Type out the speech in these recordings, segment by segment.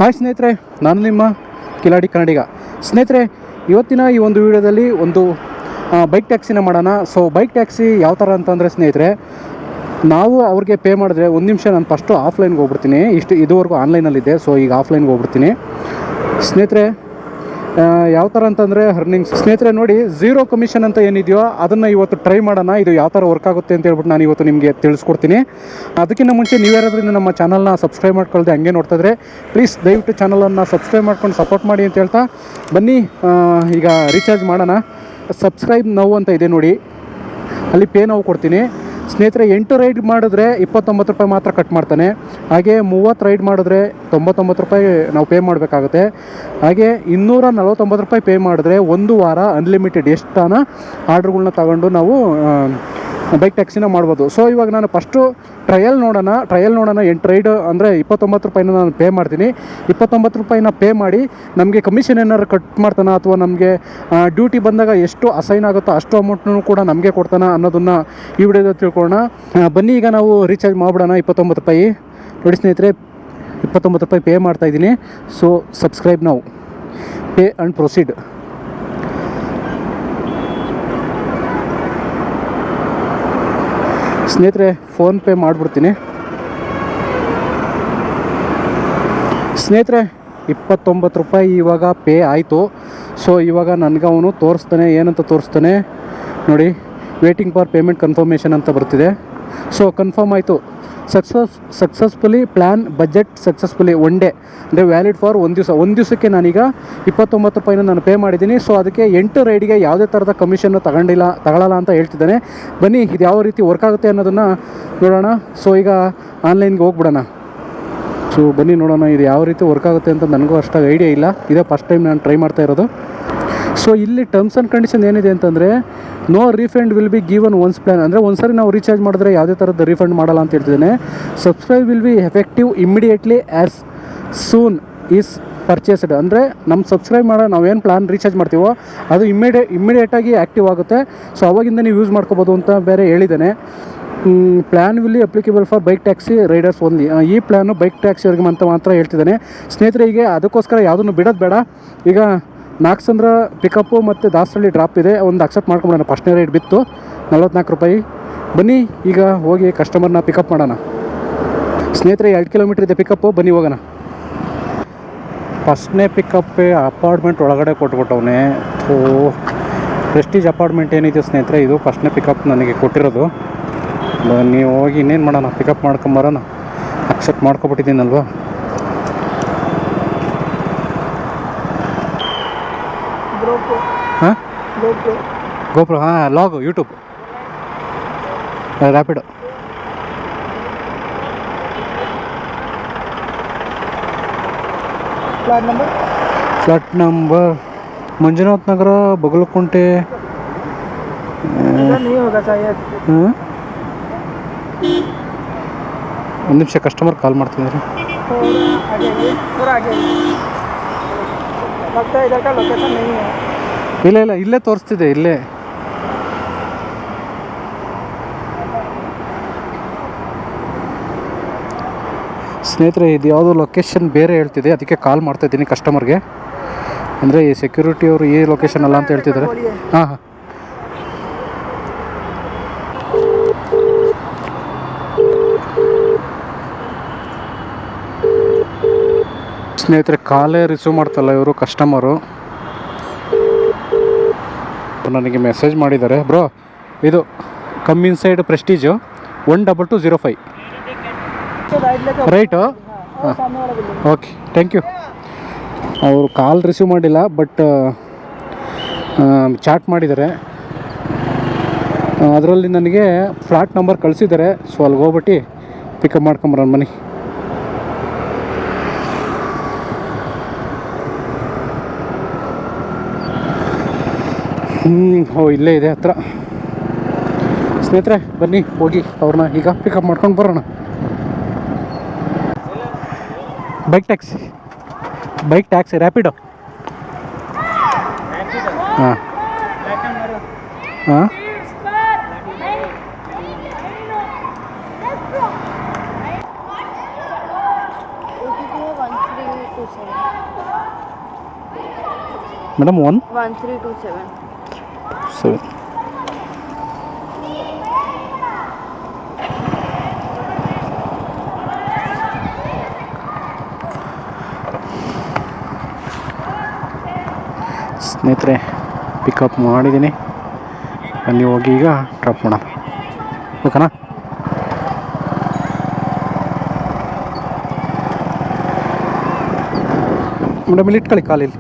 Hi ಸ್ನೇಹಿತರೆ, ನಾನು ನಿಮ್ಮ ಕಿಲಾಡಿ ಕನ್ನಡಿಗ. ಸ್ನೇಹಿತರೆ, ಇವತ್ತಿನ ಈ ಒಂದು ವಿಡಿಯೋದಲ್ಲಿ ಒಂದು ಬೈಕ್ ಟ್ಯಾಕ್ಸಿನ ಮಾಡೋಣ. ಸೊ ಬೈಕ್ ಟ್ಯಾಕ್ಸಿ ಯಾವ ಥರ ಅಂತಂದರೆ ಸ್ನೇಹಿತರೆ, ನಾವು ಅವ್ರಿಗೆ ಪೇ ಮಾಡಿದ್ರೆ ಒಂದು ನಿಮಿಷ ನಾನು ಫಸ್ಟು ಆಫ್ಲೈನ್ಗೆ ಹೋಗ್ಬಿಡ್ತೀನಿ. ಇದುವರೆಗೂ ಆನ್ಲೈನಲ್ಲಿದ್ದೆ, ಸೊ ಈಗ ಆಫ್ಲೈನ್ಗೆ ಹೋಗ್ಬಿಡ್ತೀನಿ ಸ್ನೇಹಿತರೆ. ಯಾವ ಥರ ಅಂತಂದರೆ ಅರ್ನಿಂಗ್ಸ್ ಸ್ನೇಹಿತರೆ, ನೋಡಿ ಝೀರೋ ಕಮಿಷನ್ ಅಂತ ಏನಿದೆಯೋ ಅದನ್ನು ಇವತ್ತು ಟ್ರೈ ಮಾಡೋಣ. ಇದು ಯಾವ ಥರ ವರ್ಕ್ ಆಗುತ್ತೆ ಅಂತ ಹೇಳ್ಬಿಟ್ಟು ನಾನು ಇವತ್ತು ನಿಮಗೆ ತಿಳಿಸ್ಕೊಡ್ತೀನಿ. ಅದಕ್ಕಿಂತ ಮುಂಚೆ ನೀವ್ಯಾರಾದ್ರೂ ನಮ್ಮ ಚಾನಲ್ನ ಸಬ್ಸ್ಕ್ರೈಬ್ ಮಾಡ್ಕೊಳ್ದೆ ಹಂಗೆ ನೋಡ್ತಾಯಿದ್ರೆ ಪ್ಲೀಸ್ ದಯವಿಟ್ಟು ಚಾನಲನ್ನು ಸಬ್ಸ್ಕ್ರೈಬ್ ಮಾಡ್ಕೊಂಡು ಸಪೋರ್ಟ್ ಮಾಡಿ ಅಂತ ಹೇಳ್ತಾ ಬನ್ನಿ ಈಗ ರೀಚಾರ್ಜ್ ಮಾಡೋಣ. ಸಬ್ಸ್ಕ್ರೈಬ್ ನೌ ಅಂತ ಇದೆ ನೋಡಿ, ಅಲ್ಲಿ ಪೇ ನಾವು ಕೊಡ್ತೀನಿ ಸ್ನೇಹಿತರೆ. 8 ರೈಡ್ ಮಾಡಿದ್ರೆ 29 ರೂಪಾಯಿ ಮಾತ್ರ ಕಟ್ ಮಾಡ್ತಾನೆ. ಹಾಗೆ 30 ರೈಡ್ ಮಾಡಿದ್ರೆ 99 ರೂಪಾಯಿ ನಾವು ಪೇ ಮಾಡಬೇಕಾಗುತ್ತೆ. ಹಾಗೆ 249 ರೂಪಾಯಿ ಪೇ ಮಾಡಿದ್ರೆ 1 ವಾರ ಅನ್ಲಿಮಿಟೆಡ್ ಎಷ್ಟಾನ ಆರ್ಡ್ರ್ಗಳ್ನ ತಗೊಂಡು ನಾವು ಬೈಕ್ ಟ್ಯಾಕ್ಸಿನ ಮಾಡ್ಬೋದು. ಸೊ ಇವಾಗ ನಾನು ಫಸ್ಟು ಟ್ರಯಲ್ ನೋಡೋಣ. 8 ರೈಡ್ ಅಂದರೆ 29 ರೂಪಾಯಿನ ನಾನು ಪೇ ಮಾಡ್ತೀನಿ. 29 ರೂಪಾಯಿನ ಪೇ ಮಾಡಿ ನಮಗೆ ಕಮಿಷನ್ ಏನಾದ್ರು ಕಟ್ ಮಾಡ್ತಾನೆ ಅಥವಾ ನಮಗೆ ಡ್ಯೂಟಿ ಬಂದಾಗ ಎಷ್ಟು ಅಸೈನ್ ಆಗುತ್ತೋ ಅಷ್ಟು ಅಮೌಂಟ್ನೂ ಕೂಡ ನಮಗೆ ಕೊಡ್ತಾನೆ ಅನ್ನೋದನ್ನು ಈ ವಿಡಿಯೋದಲ್ಲಿ ತಿಳ್ಕೊಳ್ಳೋಣ. ಬನ್ನಿ ಈಗ ನಾವು ರೀಚಾರ್ಜ್ ಮಾಡಿಬಿಡೋಣ. 29 ರೂಪಾಯಿ ನೋಡಿ ಸ್ನೇಹಿತರೆ, 29 ರೂಪಾಯಿ ಪೇ ಮಾಡ್ತಾಯಿದ್ದೀನಿ. ಸೊ ಸಬ್ಸ್ಕ್ರೈಬ್ ನಾವು ಪೇ ಆ್ಯಂಡ್ ಪ್ರೊಸೀಡ್. ಸ್ನೇಹಿತರೆ ಫೋನ್ಪೇ ಮಾಡಿಬಿಡ್ತೀನಿ ಸ್ನೇಹಿತರೆ. 29 ರೂಪಾಯಿ ಇವಾಗ ಪೇ ಆಯಿತು. ಸೊ ಇವಾಗ ನನಗೆ ಅವನು ತೋರಿಸ್ತಾನೆ, ಏನಂತ ತೋರಿಸ್ತಾನೆ ನೋಡಿ, ವೇಟಿಂಗ್ ಫಾರ್ ಪೇಮೆಂಟ್ ಕನ್ಫರ್ಮೇಷನ್ ಅಂತ ಬರ್ತಿದೆ. ಸೊ ಕನ್ಫರ್ಮ್ ಆಯಿತು. Successfully plan budget successfully 1 day ಅಂದರೆ ವ್ಯಾಲಿಡ್ ಫಾರ್ ಒಂದು ದಿವಸಕ್ಕೆ ನಾನೀಗ 29 ರೂಪಾಯಿನ ನಾನು ಪೇ ಮಾಡಿದ್ದೀನಿ. ಸೊ ಅದಕ್ಕೆ 8 ರೈಡಿಗೆ ಯಾವುದೇ ಥರದ ಕಮಿಷನ್ನು ತಗೊಳ್ಳಲ್ಲ ಅಂತ ಹೇಳ್ತಿದ್ದಾನೆ. ಬನ್ನಿ ಇದು ಯಾವ ರೀತಿ ವರ್ಕ್ ಆಗುತ್ತೆ ಅನ್ನೋದನ್ನು ನೋಡೋಣ. ಸೊ ಈಗ ಆನ್ಲೈನ್ಗೆ ಹೋಗ್ಬಿಡೋಣ. ಸೊ ಬನ್ನಿ ನೋಡೋಣ ಇದು ಯಾವ ರೀತಿ ವರ್ಕ್ ಆಗುತ್ತೆ ಅಂತ. ನನಗೂ ಅಷ್ಟಾಗಿ ಐಡಿಯಾ ಇಲ್ಲ, ಇದೇ ಫಸ್ಟ್ ಟೈಮ್ ನಾನು ಟ್ರೈ ಮಾಡ್ತಾ ಇರೋದು. ಸೊ ಇಲ್ಲಿ ಟರ್ಮ್ಸ್ ಆ್ಯಂಡ್ ಕಂಡೀಷನ್ ಏನಿದೆ ಅಂತಂದರೆ, no refund will be given once plan, ಅಂದರೆ ಒಂದು ಸಾರಿ ನಾವು ರೀಚಾರ್ಜ್ ಮಾಡಿದ್ರೆ ಯಾವುದೇ ಥರದ ರೀಫಂಡ್ ಮಾಡಲ್ಲ ಅಂತ ಹೇಳ್ತಿದ್ದೇನೆ. Subscribe will be effective immediately as soon is purchased, ಅಂದರೆ ನಮ್ಮ ಸಬ್ಸ್ಕ್ರೈಬ್ ಮಾಡೋ ನಾವೇನು ಪ್ಲ್ಯಾನ್ ರೀಚಾರ್ಜ್ ಮಾಡ್ತೀವೋ ಅದು ಇಮ್ಮಿಡಿಯೇಟಾಗಿ ಆ್ಯಕ್ಟಿವ್ ಆಗುತ್ತೆ. ಸೊ ಅವಾಗಿಂದ ನೀವು ಯೂಸ್ ಮಾಡ್ಕೋಬೋದು ಅಂತ ಬೇರೆ ಹೇಳಿದ್ದಾನೆ. Plan will applicable for bike taxi Riders only. ಈ ಪ್ಲ್ಯಾನು ಬೈಕ್ ಟ್ಯಾಕ್ಸಿಯವ್ರಿಗೆ ಮಾತ್ರ ಹೇಳ್ತಿದ್ದಾನೆ ಸ್ನೇಹಿತರೆ. ಈಗ ಅದಕ್ಕೋಸ್ಕರ ಯಾವುದನ್ನು ಬಿಡೋದು ಬೇಡ. ಈಗ ನಾಗಸಂದ್ರ ಪಿಕಪ್ಪು ಮತ್ತು ದಾಸಹಳ್ಳಿ ಡ್ರಾಪ್ ಇದೆ, ಒಂದು ಅಕ್ಸೆಪ್ಟ್ ಮಾಡ್ಕೊಂಬಿಡೋಣ. ಫಸ್ಟ್ನೇ ರೈಡ್ ಬಿತ್ತು 44 ರೂಪಾಯಿ. ಬನ್ನಿ ಈಗ ಹೋಗಿ ಕಸ್ಟಮರ್ನ ಪಿಕಪ್ ಮಾಡೋಣ ಸ್ನೇಹಿತರೆ. 2 ಕಿಲೋಮೀಟ್ರ್ ಇದೆ ಪಿಕಪ್ಪು, ಬನ್ನಿ ಹೋಗೋಣ. ಫಸ್ಟ್ನೇ ಪಿಕಪ್ಪೇ ಅಪಾರ್ಟ್ಮೆಂಟ್ ಒಳಗಡೆ ಕೊಟ್ಬಿಟ್ಟವನೇ. ಪ್ರೆಸ್ಟೀಜ್ ಅಪಾರ್ಟ್ಮೆಂಟ್ ಏನಿದೆ ಸ್ನೇಹಿತರೆ, ಇದು ಫಸ್ಟ್ನೇ ಪಿಕಪ್ ನನಗೆ ಕೊಟ್ಟಿರೋದು. ಬನ್ನಿ ಹೋಗಿ ಇನ್ನೇನು ಮಾಡೋಣ, ಪಿಕಪ್ ಮಾಡ್ಕೊಂಬರೋಣ. ಅಕ್ಸೆಪ್ಟ್ ಮಾಡ್ಕೊಬಿಟ್ಟಿದ್ದೀನಲ್ವ. ಹಾಂ ಗೋಪ್ರೋ, ಹಾಂ log YouTube Rapido. Flat number Manjunath Nagar, Bagalakunte. ಒಂದು ನಿಮಿಷ, ಕಸ್ಟಮರ್ ಕಾಲ್ ಮಾಡ್ತಿದ್ದಾರೆ. ಇಲ್ಲ ಇಲ್ಲೇ ತೋರಿಸ್ತಿದೆ, ಇಲ್ಲೇ. ಸ್ನೇಹಿತರೆ ಇದು ಯಾವುದೋ ಲೊಕೇಶನ್ ಬೇರೆ ಹೇಳ್ತಿದೆ, ಅದಕ್ಕೆ ಕಾಲ್ ಮಾಡ್ತಾಯಿದ್ದೀನಿ ಕಸ್ಟಮರ್ಗೆ. ಅಂದರೆ ಈ ಸೆಕ್ಯೂರಿಟಿಯವರು ಈ ಲೊಕೇಶನ್ ಅಲ್ಲ ಅಂತ ಹೇಳ್ತಿದ್ದಾರೆ. ಹಾಂ ಸ್ನೇಹಿತರೆ ಕಾಲೇ ರಿಸೀವ್ ಮಾಡ್ತಲ್ಲ ಇವರು ಕಸ್ಟಮರು. ನನಗೆ ಮೆಸೇಜ್ ಮಾಡಿದ್ದಾರೆ, ಬ್ರೋ ಇದು ಕಮ್ ಇನ್ಸೈಡ್ ಪ್ರೆಸ್ಟೀಜು 12205 ರೈಟು. ಹಾಂ ಓಕೆ, ಥ್ಯಾಂಕ್ ಯು. ಅವರು ಕಾಲ್ ರಿಸೀವ್ ಮಾಡಿಲ್ಲ, ಬಟ್ ಚಾಟ್ ಮಾಡಿದ್ದಾರೆ. ಅದರಲ್ಲಿ ನನಗೆ ಫ್ಲಾಟ್ ನಂಬರ್ ಕಳಿಸಿದ್ದಾರೆ. ಸೊ ಅಲ್ಲಿಗೆ ಹೋಗ್ಬಿಟ್ಟು ಪಿಕಪ್ ಮಾಡ್ಕೊಂಬರೋಣ ಬನ್ನಿ. ಇಲ್ಲೇ ಇದೆ ಹತ್ರ ಸ್ನೇಹಿತರೆ. ಬನ್ನಿ ಹೋಗಿ ಅವ್ರನ್ನ ಈಗ ಪಿಕಪ್ ಮಾಡ್ಕೊಂಡು ಬರೋಣ. Bike taxi Rapido. ಹಾಂ ಹಾಂ ಮೇಡಮ್ 1327. 7. ಸ್ನೇಹಿತರೆ ಪಿಕಪ್ ಮಾಡಿದ್ದೀನಿ, ಅಲ್ಲಿ ಹೋಗಿ ಈಗ ಡ್ರಾಪ್ ಮಾಡೋಣ, ಓಕೆನಾ? ಮೇಡಮ್ ಇಲ್ಲಿ ಇಟ್ಕೊಳ್ಳಿ ಕಾಲಿಲ್ಲಿ.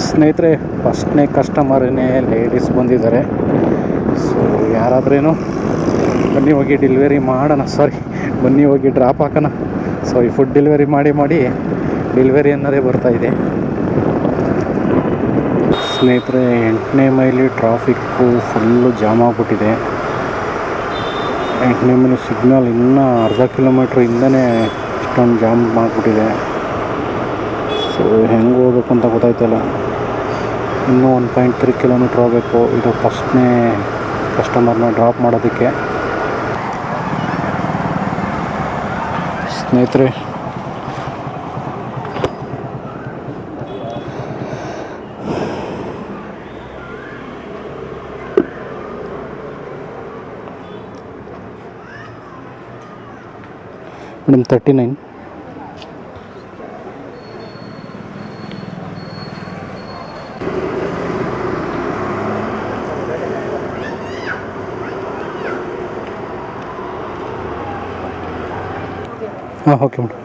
ಸ್ನೇಹಿತರೆ ಫಸ್ಟ್ನೇ ಕಸ್ಟಮರೇ ಲೇಡೀಸ್ ಬಂದಿದ್ದಾರೆ. ಸೊ ಯಾರಾದ್ರೇನು ಬನ್ನಿ ಹೋಗಿ ಡೆಲಿವರಿ ಮಾಡೋಣ, ಬನ್ನಿ ಹೋಗಿ ಡ್ರಾಪ್ ಹಾಕೋಣ. ಸೊ ಈ ಫುಡ್ ಡೆಲಿವರಿ ಮಾಡಿ ಡೆಲಿವರಿ ಅನ್ನೋದೇ ಬರ್ತಾಯಿದೆ. ಸ್ನೇಹಿತರೆ 8ನೇ ಮೈಲಿ ಟ್ರಾಫಿಕ್ಕು ಫುಲ್ಲು ಜಾಮ್ ಆಗಿಬಿಟ್ಟಿದೆ. 8ನೇ ಮೈಲಿ ಸಿಗ್ನಲ್ ಇನ್ನೂ ಅರ್ಧ ಕಿಲೋಮೀಟ್ರ್ ಹಿಂದನೇ ಇಷ್ಟೊಂದು ಜಾಮ್ ಆಗಿಬಿಟ್ಟಿದೆ. ಸೊ ಹೆಂಗೆ ಹೋಗ್ಬೇಕು ಅಂತ ಗೊತ್ತಾಯ್ತಲ್ಲ. ಇನ್ನೂ 1.3 ಕಿಲೋಮೀಟ್ರ್ ಹೋಗಬೇಕು. ಇದು ಫಸ್ಟ್ನೇ ಕಸ್ಟಮರ್ನ ಡ್ರಾಪ್ ಮಾಡೋದಕ್ಕೆ. ಸ್ನೇಹಿತರೆ ಮೇಡಮ್ 39. ಹಾಂ ಓಕೆ ಮೇಡಮ್.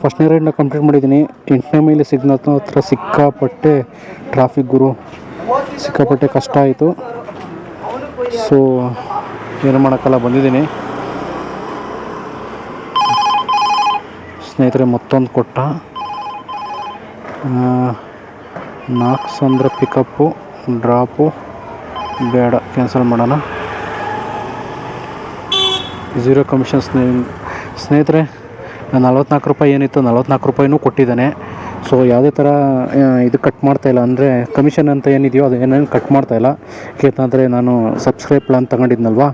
ಫಸ್ಟ್ನೇ ರೈಡ್ನ ಕಂಪ್ಲೀಟ್ ಮಾಡಿದ್ದೀನಿ. 8ನೇ ಮೈಲಿ ಸಿಗ್ನಲ್ ಹತ್ರ ಸಿಕ್ಕಾಪಟ್ಟೆ ಟ್ರಾಫಿಕ್ ಗುರು, ಸಿಕ್ಕಾಪಟ್ಟೆ ಕಷ್ಟ ಆಯಿತು. ಸೊ ಏನು ಮಾಡೋಕ್ಕಲ್ಲ, ಬಂದಿದ್ದೀನಿ. ಸ್ನೇಹಿತರೆ ಮತ್ತೊಂದು ಕೊಟ್ಟ 4 ಅಂದರೆ ಪಿಕಪ್ಪು ಡ್ರಾಪು ಬೇಡ, ಕ್ಯಾನ್ಸಲ್ ಮಾಡೋಣ. 0 ಕಮಿಷನ್. ಸ್ನೇಹಿತರೆ 44 ರೂಪಾಯಿ ಏನಿತ್ತು 44 ರೂಪಾಯಿನೂ ಕೊಟ್ಟಿದ್ದಾನೆ. ಸೊ ಯಾವುದೇ ಥರ ಇದು ಕಟ್ ಮಾಡ್ತಾಯಿಲ್ಲ, ಅಂದರೆ ಕಮಿಷನ್ ಅಂತ ಏನಿದೆಯೋ ಅದು ಏನೇನು ಕಟ್ ಮಾಡ್ತಾಯಿಲ್ಲ. ಏಕೆಂತಂದರೆ ನಾನು ಸಬ್ಸ್ಕ್ರೈಬ್ ಪ್ಲಾನ್ ತಗೊಂಡಿದ್ನಲ್ವಾ.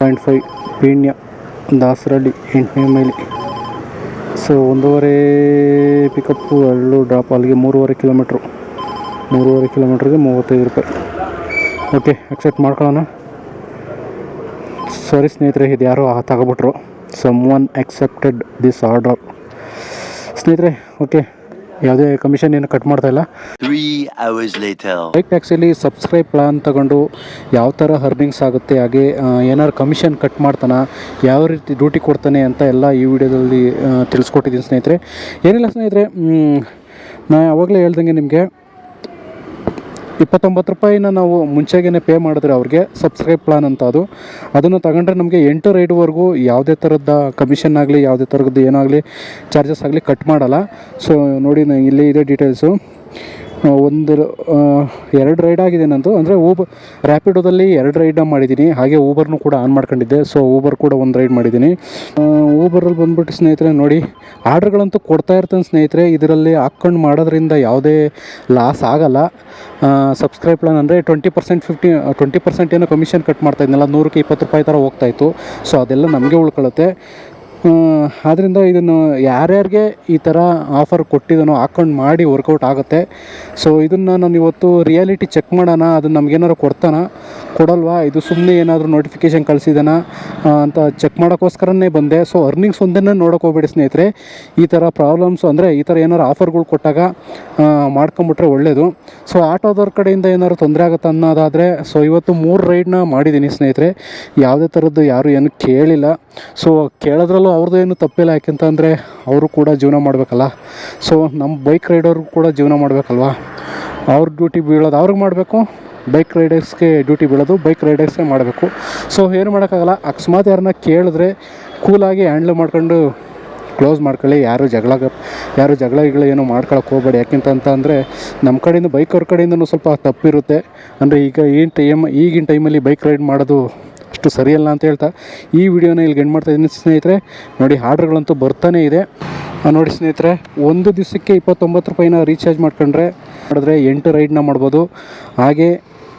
0.5 ಪೀಣ್ಯ ದಾಸರಳ್ಳಿ 8ನೇ ಮೈಲಿ. ಸೊ 1.5 ಪಿಕಪ್ಪು 2 ಡ್ರಾಪ್, ಅಲ್ಲಿಗೆ 3.5 ಕಿಲೋಮೀಟ್ರಿಗೆ 35 ರೂಪಾಯಿ. ಓಕೆ ಅಕ್ಸೆಪ್ಟ್ ಮಾಡ್ಕೊಳ್ಳೋಣ. ಸಾರಿ ಸ್ನೇಹಿತರೆ, ಇದು ಯಾರೋ ತಗೊಬಿಟ್ರು. Someone accepted this order. ಸ್ನೇಹಿತರೆ ಓಕೆ, ಯಾವುದೇ ಕಮಿಷನ್ ಏನು ಕಟ್ ಮಾಡ್ತಾಯಿಲ್ಲ. 3 hours later. ಬೈಕ್ ಟ್ಯಾಕ್ಸಿಯಲ್ಲಿ ಸಬ್ಸ್ಕ್ರೈಬ್ ಪ್ಲಾನ್ ತಗೊಂಡು ಯಾವ ಥರ ಅರ್ನಿಂಗ್ಸ್ ಆಗುತ್ತೆ, ಹಾಗೆ ಏನಾದ್ರು ಕಮಿಷನ್ ಕಟ್ ಮಾಡ್ತಾನೆ, ಯಾವ ರೀತಿ ಡ್ಯೂಟಿ ಕೊಡ್ತಾನೆ ಅಂತ ಎಲ್ಲ ಈ ವಿಡಿಯೋದಲ್ಲಿ ತಿಳಿಸ್ಕೊಟ್ಟಿದ್ದೀನಿ ಸ್ನೇಹಿತರೆ. ಏನಿಲ್ಲ ಸ್ನೇಹಿತರೆ, ನಾ ಯಾವಾಗಲೇ ಹೇಳ್ದಂಗೆ ನಿಮಗೆ 29 ರೂಪಾಯಿನ ನಾವು ಮುಂಚೆಗೇ ಪೇ ಮಾಡಿದ್ರೆ ಅವ್ರಿಗೆ ಸಬ್ಸ್ಕ್ರೈಬ್ ಪ್ಲಾನ್ ಅಂತ ಅದನ್ನು ತಗೊಂಡ್ರೆ ನಮಗೆ 8 ರೈಡ್ವರೆಗೂ ಯಾವುದೇ ಥರದ ಕಮಿಷನ್ ಆಗಲಿ ಯಾವುದೇ ಥರದ್ದು ಏನಾಗಲಿ ಚಾರ್ಜಸ್ ಆಗಲಿ ಕಟ್ ಮಾಡಲ್ಲ. ಸೊ ನೋಡಿ ಇಲ್ಲಿ ಇದೆ ಡೀಟೇಲ್ಸು. 2 ರೈಡ್ ಆಗಿದೆ ನಂದು, ಅಂದರೆ ರ್ಯಾಪಿಡೋದಲ್ಲಿ 2 ರೈಡ್ನ ಮಾಡಿದ್ದೀನಿ, ಹಾಗೆ ಊಬರ್ನು ಕೂಡ ಆನ್ ಮಾಡ್ಕೊಂಡಿದ್ದೆ. ಸೊ ಊಬರ್ ಕೂಡ 1 ರೈಡ್ ಮಾಡಿದ್ದೀನಿ. ಊಬರಲ್ಲಿ ಬಂದುಬಿಟ್ಟು ಸ್ನೇಹಿತರೆ ನೋಡಿ, ಆರ್ಡ್ರ್ಗಳಂತೂ ಕೊಡ್ತಾ ಇರ್ತಾನೆ ಸ್ನೇಹಿತರೆ. ಇದರಲ್ಲಿ ಹಾಕ್ಕೊಂಡು ಮಾಡೋದ್ರಿಂದ ಯಾವುದೇ ಲಾಸ್ ಆಗಲ್ಲ. ಸಬ್ಸ್ಕ್ರೈಬ್ ಪ್ಲಾನ್ ಅಂದರೆ 20% ಏನೋ ಕಮಿಷನ್ ಕಟ್ ಮಾಡ್ತಾಯಿದ್ನಲ್ಲ, 100ಕ್ಕೆ 20 ರೂಪಾಯಿ ಥರ ಹೋಗ್ತಾಯಿತ್ತು. ಸೊ ಅದೆಲ್ಲ ನಮಗೆ ಉಳ್ಕೊಳ್ಳುತ್ತೆ. ಆದ್ದರಿಂದ ಇದನ್ನು ಯಾರ್ಯಾರಿಗೆ ಈ ಥರ ಆಫರ್ ಕೊಟ್ಟಿದ್ದಾನೋ ಹಾಕ್ಕೊಂಡು ಮಾಡಿ ವರ್ಕೌಟ್ ಆಗುತ್ತೆ. ಸೊ ಇದನ್ನು ನಾನು ಇವತ್ತು ರಿಯಾಲಿಟಿ ಚೆಕ್ ಮಾಡೋಣ, ಅದನ್ನು ನಮಗೇನಾದ್ರು ಕೊಡಲ್ವಾ, ಇದು ಸುಮ್ಮನೆ ಏನಾದರೂ ನೋಟಿಫಿಕೇಷನ್ ಕಳಿಸಿದಾನ ಅಂತ ಚೆಕ್ ಮಾಡೋಕ್ಕೋಸ್ಕರನೇ ಬಂದೆ. ಸೊ ಅರ್ನಿಂಗ್ಸ್ ಒಂದನ್ನೇ ನೋಡೋಕೆ ಹೋಗ್ಬೇಡಿ ಸ್ನೇಹಿತರೆ. ಈ ಥರ ಪ್ರಾಬ್ಲಮ್ಸ್ ಅಂದರೆ ಈ ಥರ ಏನಾದ್ರು ಆಫರ್ಗಳು ಕೊಟ್ಟಾಗ ಮಾಡ್ಕೊಂಬಿಟ್ರೆ ಒಳ್ಳೆಯದು. ಸೊ ಆಟೋದವ್ರ ಕಡೆಯಿಂದ ಏನಾದ್ರು ತೊಂದರೆ ಆಗುತ್ತೆ ಅನ್ನೋದಾದರೆ, ಸೊ ಇವತ್ತು 3 ರೈಡ್ನ ಮಾಡಿದ್ದೀನಿ ಸ್ನೇಹಿತರೆ. ಯಾವುದೇ ಥರದ್ದು ಯಾರು ಏನು ಕೇಳಿಲ್ಲ. ಸೊ ಕೇಳೋದ್ರಲ್ಲೂ ಅವ್ರದ್ದು ಏನು ತಪ್ಪಿಲ್ಲ, ಯಾಕೆಂತಂದರೆ ಅವರು ಕೂಡ ಜೀವನ ಮಾಡಬೇಕಲ್ಲ. ಸೊ ನಮ್ಮ ಬೈಕ್ ರೈಡರ್ಗೂ ಕೂಡ ಜೀವನ ಮಾಡಬೇಕಲ್ವ. ಅವ್ರ ಡ್ಯೂಟಿ ಬೀಳೋದು ಅವ್ರಿಗೆ ಮಾಡಬೇಕು, ಬೈಕ್ ರೈಡರ್ಸ್ಗೆ ಡ್ಯೂಟಿ ಬೀಳೋದು ಬೈಕ್ ರೈಡರ್ಸ್ಗೆ ಮಾಡಬೇಕು. ಸೊ ಏನು ಮಾಡೋಕ್ಕಾಗಲ್ಲ. ಅಕಸ್ಮಾತ್ ಯಾರನ್ನ ಕೇಳಿದ್ರೆ ಕೂಲಾಗಿ ಹ್ಯಾಂಡ್ಲ್ ಮಾಡ್ಕೊಂಡು ಕ್ಲೋಸ್ ಮಾಡ್ಕೊಳ್ಳಿ. ಯಾರು ಜಗಳ ಏನೋ ಮಾಡ್ಕೊಳಕ್ಕೆ ಹೋಗಬೇಡಿ. ಯಾಕೆಂತಂದರೆ ನಮ್ಮ ಕಡೆಯಿಂದ ಬೈಕ್ ಅವ್ರ ಕಡೆಯಿಂದನೂ ಸ್ವಲ್ಪ ತಪ್ಪಿರುತ್ತೆ. ಅಂದರೆ ಈಗಿನ ಟೈಮಲ್ಲಿ ಬೈಕ್ ರೈಡ್ ಮಾಡೋದು ಅಷ್ಟು ಸರಿಯಲ್ಲ ಅಂತ ಹೇಳ್ತಾ ಈ ವಿಡಿಯೋನ ಇಲ್ಲಿ ಎಂಡ್ ಮಾಡ್ತಾ ಇದ್ದೀನಿ ಸ್ನೇಹಿತರೆ. ನೋಡಿ ಆರ್ಡ್ರ್ಗಳಂತೂ ಬರ್ತಾನೇ ಇದೆ. ನೋಡಿ ಸ್ನೇಹಿತರೆ, ಒಂದು ದಿವಸಕ್ಕೆ 29 ರೂಪಾಯಿನ ರೀಚಾರ್ಜ್ ಮಾಡಿದ್ರೆ 8 ರೈಡ್ನ ಮಾಡ್ಬೋದು. ಹಾಗೆ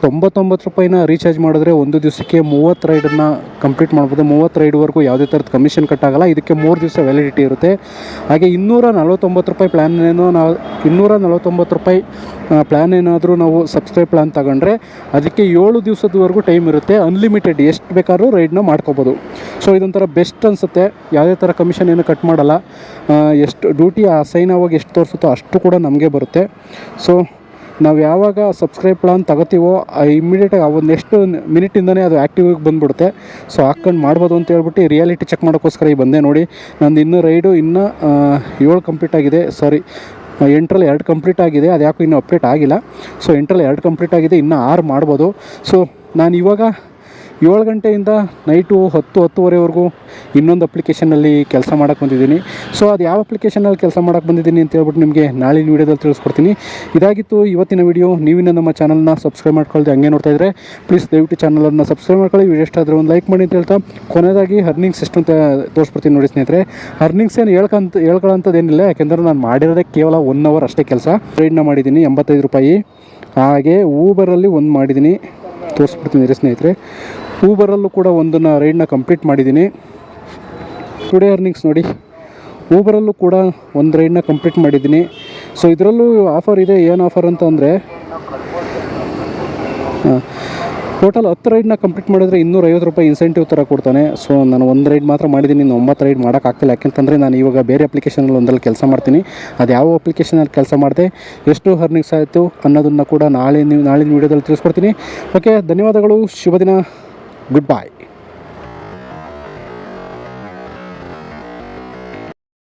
99 ರೂಪಾಯಿನ ರೀಚಾರ್ಜ್ ಮಾಡಿದ್ರೆ ಒಂದು ದಿವಸಕ್ಕೆ 30 ರೈಡನ್ನು ಕಂಪ್ಲೀಟ್ ಮಾಡ್ಬೋದು. 30 ರೈಡ್ವರೆಗೂ ಯಾವುದೇ ಥರದ ಕಮಿಷನ್ ಕಟ್ ಆಗೋಲ್ಲ. ಇದಕ್ಕೆ 3 ದಿವಸ ವ್ಯಾಲಿಡಿಟಿ ಇರುತ್ತೆ. ಹಾಗೆ 249 ರೂಪಾಯಿ ಪ್ಲ್ಯಾನ್ ನಾವು 249 ರೂಪಾಯಿ ಪ್ಲ್ಯಾನ್ ಏನಾದರೂ ನಾವು ಸಬ್ಸ್ಕ್ರೈಬ್ ಪ್ಲ್ಯಾನ್ ತಗೊಂಡ್ರೆ ಅದಕ್ಕೆ 7 ದಿವಸದವರೆಗೂ ಟೈಮ್ ಇರುತ್ತೆ. ಅನ್ಲಿಮಿಟೆಡ್ ಎಷ್ಟು ಬೇಕಾದ್ರೂ ರೈಡ್ನ ಮಾಡ್ಕೋಬೋದು. ಸೊ ಇದೊಂಥರ ಬೆಸ್ಟ್ ಅನಿಸುತ್ತೆ. ಯಾವುದೇ ಥರ ಕಮಿಷನ್ ಏನು ಕಟ್ ಮಾಡಲ್ಲ. ಎಷ್ಟು ಡ್ಯೂಟಿ ಅಸೈನ್ ಆವಾಗ ಎಷ್ಟು ತೋರಿಸುತ್ತೋ ಅಷ್ಟು ಕೂಡ ನಮಗೆ ಬರುತ್ತೆ. ಸೊ ನಾವು ಯಾವಾಗ ಸಬ್ಸ್ಕ್ರೈಬ್ ಪ್ಲಾನ್ ತಗೋತೀವೋ ಇಮ್ಮಿಡಿಯೇಟಾಗಿ ಒಂದು ನೆಕ್ಸ್ಟ್ ಮಿನಿಟಿಂದನೇ ಅದು ಆ್ಯಕ್ಟಿವಾಗಿ ಬಂದುಬಿಡುತ್ತೆ. ಸೊ ಹಾಕ್ಕೊಂಡು ಮಾಡ್ಬೋದು ಅಂತ ಹೇಳ್ಬಿಟ್ಟು ರಿಯಾಲಿಟಿ ಚೆಕ್ ಮಾಡೋಕ್ಕೋಸ್ಕರ ಈ ಬಂದೆ. ನೋಡಿ, ನಂದು ಇನ್ನೂ ರೈಡು ಇನ್ನೂ 7 ಕಂಪ್ಲೀಟ್ ಆಗಿದೆ. ಸಾರಿ, 8ರಲ್ಲಿ 2 ಕಂಪ್ಲೀಟ್ ಆಗಿದೆ. ಅದು ಯಾಕೋ ಇನ್ನೂ ಅಪ್ಡೇಟ್ ಆಗಿಲ್ಲ. ಸೊ 8ರಲ್ಲಿ 2 ಕಂಪ್ಲೀಟ್ ಆಗಿದೆ, ಇನ್ನೂ 6 ಮಾಡ್ಬೋದು. ಸೊ ನಾನು ಇವಾಗ 7 ಗಂಟೆಯಿಂದ ನೈಟು 10-10:30ವರೆಗೂ ಇನ್ನೊಂದು ಅಪ್ಲಿಕೇಶನಲ್ಲಿ ಕೆಲಸ ಮಾಡೋಕ್ಕೆ ಬಂದಿದ್ದೀನಿ. ಸೊ ಅದು ಯಾವ ಅಪ್ಲಿಕೇಶನಲ್ಲಿ ಕೆಲಸ ಮಾಡೋಕ್ಕೆ ಬಂದಿದ್ದೀನಿ ಅಂತ ಹೇಳ್ಬಿಟ್ಟು ನಿಮಗೆ ನಾಳಿನ ವೀಡಿಯೋದಲ್ಲಿ ತಿಳಿಸ್ಕೊಡ್ತೀನಿ. ಇದಾಗಿತ್ತು ಇವತ್ತಿನ ವೀಡಿಯೋ. ನೀವಿನ್ನ ನಮ್ಮ ಚಾನಲ್ನ ಸಬ್ಸ್ಕ್ರೈಬ್ ಮಾಡ್ಕೊಳ್ದೆ ಹಂಗೆ ನೋಡ್ತಾ ಇದ್ದರೆ ಪ್ಲೀಸ್ ದಯವಿಟ್ಟು ಚಾನಲನ್ನು ಸಬ್ಸ್ಕ್ರೈಬ್ ಮಾಡ್ಕೊಳ್ಳಿ. ವಿಡಿಯೋ ಇಷ್ಟ ಆದರೆ ಒಂದು ಲೈಕ್ ಮಾಡಿ ಅಂತ ಹೇಳ್ತಾ ಕೊನೆಯದಾಗಿ ಅರ್ನಿಂಗ್ಸ್ ಎಷ್ಟು ಅಂತ ತೋರಿಸ್ಬಿಡ್ತೀನಿ. ನೋಡಿ ಸ್ನೇಹಿತರೆ, ಅರ್ನಿಂಗ್ಸ್ ಏನು ಹೇಳ್ಕೊಳ್ಳೋಂಥದ್ದೇನಿಲ್ಲ. ಯಾಕೆಂದರೆ ನಾನು ಮಾಡಿರೋದೇ ಕೇವಲ 1 ಅವರ್ ಅಷ್ಟೇ ಕೆಲಸ. ರೈಡ್ನ ಮಾಡಿದ್ದೀನಿ 85 ರೂಪಾಯಿ. ಹಾಗೆ ಊಬರಲ್ಲಿ ಒಂದು ಮಾಡಿದ್ದೀನಿ, ತೋರಿಸ್ಬಿಡ್ತೀನಿ ಸ್ನೇಹಿತರೆ. ಊಬರಲ್ಲೂ ಕೂಡ ಒಂದನ್ನು ರೈಡ್ನ ಕಂಪ್ಲೀಟ್ ಮಾಡಿದ್ದೀನಿ. ಟುಡೇ ಅರ್ನಿಂಗ್ಸ್ ನೋಡಿ, ಊಬರಲ್ಲೂ ಕೂಡ ಒಂದು ರೈಡ್ನ ಕಂಪ್ಲೀಟ್ ಮಾಡಿದ್ದೀನಿ. ಸೊ ಇದರಲ್ಲೂ ಆಫರ್ ಇದೆ. ಏನು ಆಫರ್ ಅಂತ ಅಂದರೆ ಟೋಟಲ್ 10 ರೈಡ್ನ ಕಂಪ್ಲೀಟ್ ಮಾಡಿದ್ರೆ 250 ರೂಪಾಯಿ ಇನ್ಸೆಂಟಿವ್ ಥರ ಕೊಡ್ತಾನೆ. ಸೊ ನಾನು 1 ರೈಡ್ ಮಾತ್ರ ಮಾಡಿದ್ದೀನಿ, ಇನ್ನು 9 ರೈಡ್ ಮಾಡೋಕ್ಕಾಗ್ತಿಲ್ಲ. ಯಾಕೆಂತಂದರೆ ನಾನು ಇವಾಗ ಬೇರೆ ಅಪ್ಲಿಕೇಶನಲ್ಲಿ ಒಂದಲ್ಲಿ ಕೆಲಸ ಮಾಡ್ತೀನಿ. ಅದು ಯಾವ ಅಪ್ಲಿಕೇಶನಲ್ಲಿ ಕೆಲಸ ಮಾಡಿದೆ, ಎಷ್ಟು ಅರ್ನಿಂಗ್ಸ್ ಆಯಿತು ಅನ್ನೋದನ್ನು ಕೂಡ ನಾಳಿನ ವೀಡಿಯೋದಲ್ಲಿ ತಿಳಿಸ್ಕೊಡ್ತೀನಿ. ಓಕೆ, ಧನ್ಯವಾದಗಳು. ಶುಭ ದಿನ. ಗುಡ್ ಬಾಯ್.